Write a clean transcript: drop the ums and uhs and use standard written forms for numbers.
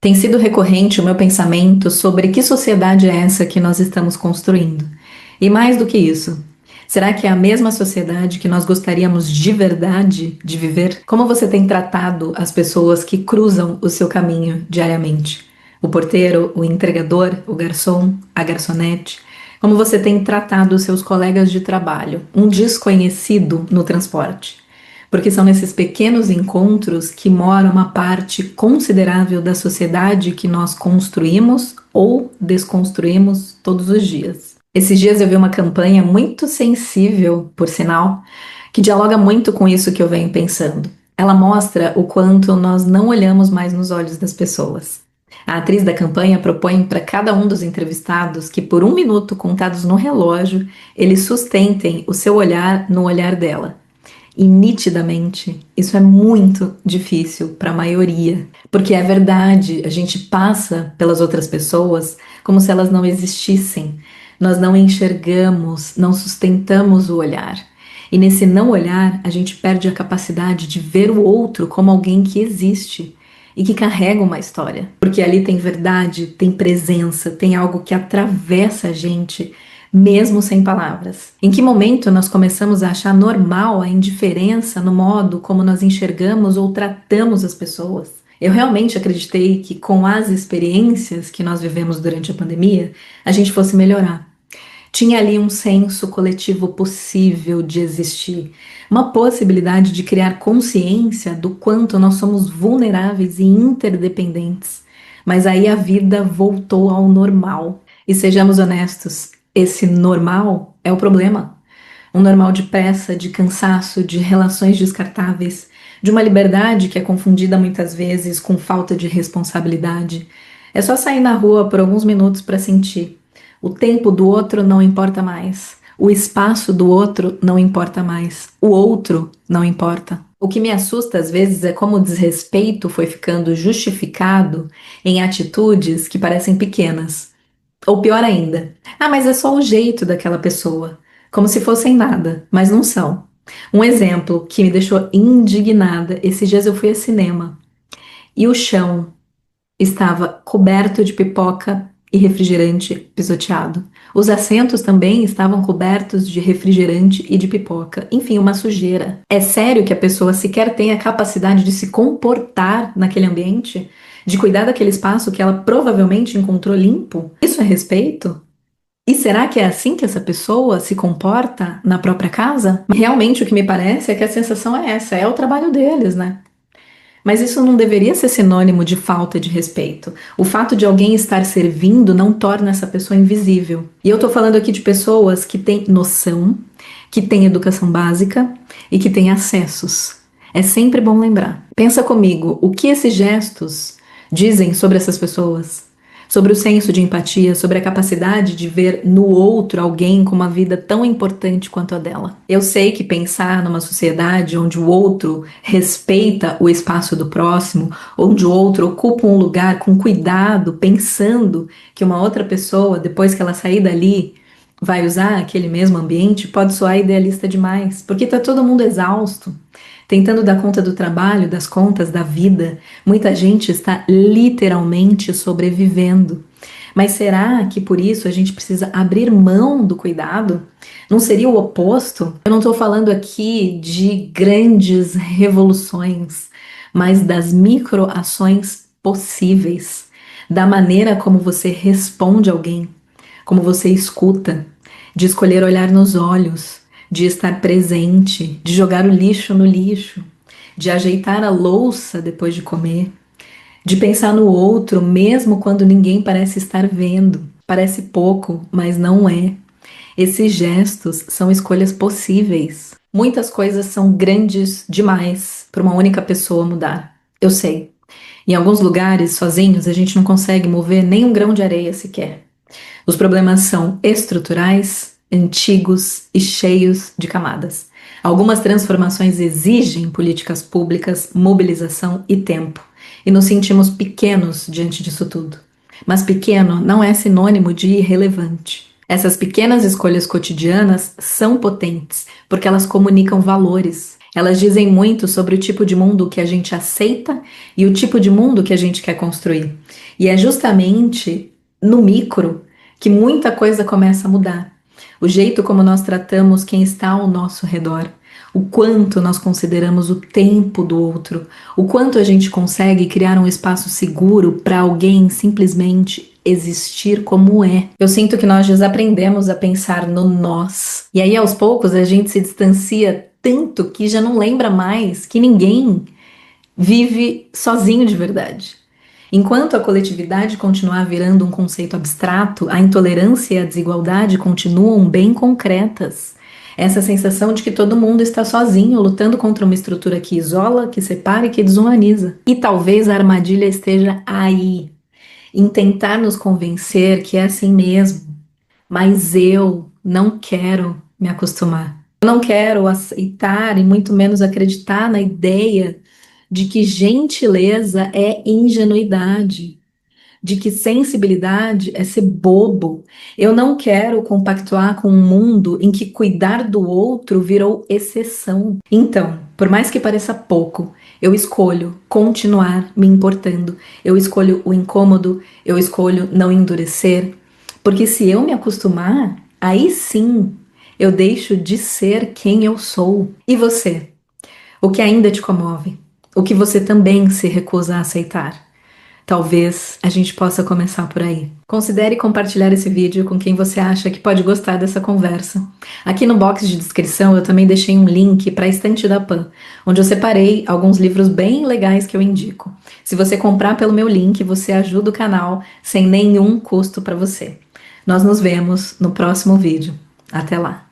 Tem sido recorrente o meu pensamento sobre que sociedade é essa que nós estamos construindo. E mais do que isso, será que é a mesma sociedade que nós gostaríamos de verdade de viver? Como você tem tratado as pessoas que cruzam o seu caminho diariamente? O porteiro, o entregador, o garçom, a garçonete? Como você tem tratado os seus colegas de trabalho, um desconhecido no transporte? Porque são nesses pequenos encontros que mora uma parte considerável da sociedade que nós construímos ou desconstruímos todos os dias. Esses dias eu vi uma campanha muito sensível, por sinal, que dialoga muito com isso que eu venho pensando. Ela mostra o quanto nós não olhamos mais nos olhos das pessoas. A atriz da campanha propõe para cada um dos entrevistados que, por um minuto contados no relógio, eles sustentem o seu olhar no olhar dela. E nitidamente, isso é muito difícil para a maioria, porque é verdade, a gente passa pelas outras pessoas como se elas não existissem. Nós não enxergamos, não sustentamos o olhar. E nesse não olhar, a gente perde a capacidade de ver o outro como alguém que existe e que carrega uma história. Porque ali tem verdade, tem presença, tem algo que atravessa a gente mesmo sem palavras. Em que momento nós começamos a achar normal a indiferença no modo como nós enxergamos ou tratamos as pessoas? Eu realmente acreditei que com as experiências que nós vivemos durante a pandemia, a gente fosse melhorar. Tinha ali um senso coletivo possível de existir, uma possibilidade de criar consciência do quanto nós somos vulneráveis e interdependentes. Mas aí a vida voltou ao normal. E sejamos honestos, esse normal é o problema. Um normal de pressa, de cansaço, de relações descartáveis, de uma liberdade que é confundida muitas vezes com falta de responsabilidade. É só sair na rua por alguns minutos para sentir. O tempo do outro não importa mais. O espaço do outro não importa mais. O outro não importa. O que me assusta às vezes é como o desrespeito foi ficando justificado em atitudes que parecem pequenas. Ou pior ainda, mas é só o jeito daquela pessoa, como se fossem nada, mas não são. Um exemplo que me deixou indignada, esses dias eu fui ao cinema e o chão estava coberto de pipoca e refrigerante pisoteado. Os assentos também estavam cobertos de refrigerante e de pipoca. Enfim, uma sujeira. É sério que a pessoa sequer tem a capacidade de se comportar naquele ambiente? De cuidar daquele espaço que ela provavelmente encontrou limpo? Isso é respeito? E será que é assim que essa pessoa se comporta na própria casa? Realmente o que me parece é que a sensação é essa, é o trabalho deles, né? Mas isso não deveria ser sinônimo de falta de respeito. O fato de alguém estar servindo não torna essa pessoa invisível. E eu tô falando aqui de pessoas que têm noção, que têm educação básica e que têm acessos. É sempre bom lembrar. Pensa comigo, o que esses gestos dizem sobre essas pessoas? Sobre o senso de empatia, sobre a capacidade de ver no outro alguém com uma vida tão importante quanto a dela. Eu sei que pensar numa sociedade onde o outro respeita o espaço do próximo, onde o outro ocupa um lugar com cuidado, pensando que uma outra pessoa, depois que ela sair dali, vai usar aquele mesmo ambiente, pode soar idealista demais, porque tá todo mundo exausto, tentando dar conta do trabalho, das contas, da vida. Muita gente está literalmente sobrevivendo. Mas será que por isso a gente precisa abrir mão do cuidado? Não seria o oposto? Eu não estou falando aqui de grandes revoluções, mas das microações possíveis, da maneira como você responde alguém, como você escuta, de escolher olhar nos olhos, de estar presente, de jogar o lixo no lixo, de ajeitar a louça depois de comer, de pensar no outro mesmo quando ninguém parece estar vendo. Parece pouco, mas não é. Esses gestos são escolhas possíveis. Muitas coisas são grandes demais para uma única pessoa mudar. Eu sei. Em alguns lugares, sozinhos, a gente não consegue mover nem um grão de areia sequer. Os problemas são estruturais, antigos e cheios de camadas. Algumas transformações exigem políticas públicas, mobilização e tempo, e nos sentimos pequenos diante disso tudo. Mas pequeno não é sinônimo de irrelevante. Essas pequenas escolhas cotidianas são potentes, porque elas comunicam valores. Elas dizem muito sobre o tipo de mundo que a gente aceita e o tipo de mundo que a gente quer construir. E é justamente no micro que muita coisa começa a mudar. O jeito como nós tratamos quem está ao nosso redor, o quanto nós consideramos o tempo do outro, o quanto a gente consegue criar um espaço seguro para alguém simplesmente existir como é. Eu sinto que nós desaprendemos a pensar no nós. E aí, aos poucos, a gente se distancia tanto que já não lembra mais que ninguém vive sozinho de verdade. Enquanto a coletividade continuar virando um conceito abstrato, a intolerância e a desigualdade continuam bem concretas. Essa sensação de que todo mundo está sozinho, lutando contra uma estrutura que isola, que separa e que desumaniza. E talvez a armadilha esteja aí, em tentar nos convencer que é assim mesmo, mas eu não quero me acostumar. Eu não quero aceitar e muito menos acreditar na ideia de que gentileza é ingenuidade, de que sensibilidade é ser bobo. Eu não quero compactuar com um mundo em que cuidar do outro virou exceção. Então, por mais que pareça pouco, eu escolho continuar me importando. Eu escolho o incômodo, eu escolho não endurecer, porque se eu me acostumar, aí sim eu deixo de ser quem eu sou. E você? O que ainda te comove? O que você também se recusa a aceitar? Talvez a gente possa começar por aí. Considere compartilhar esse vídeo com quem você acha que pode gostar dessa conversa. Aqui no box de descrição eu também deixei um link para a estante da Pan, onde eu separei alguns livros bem legais que eu indico. Se você comprar pelo meu link, você ajuda o canal sem nenhum custo para você. Nós nos vemos no próximo vídeo. Até lá!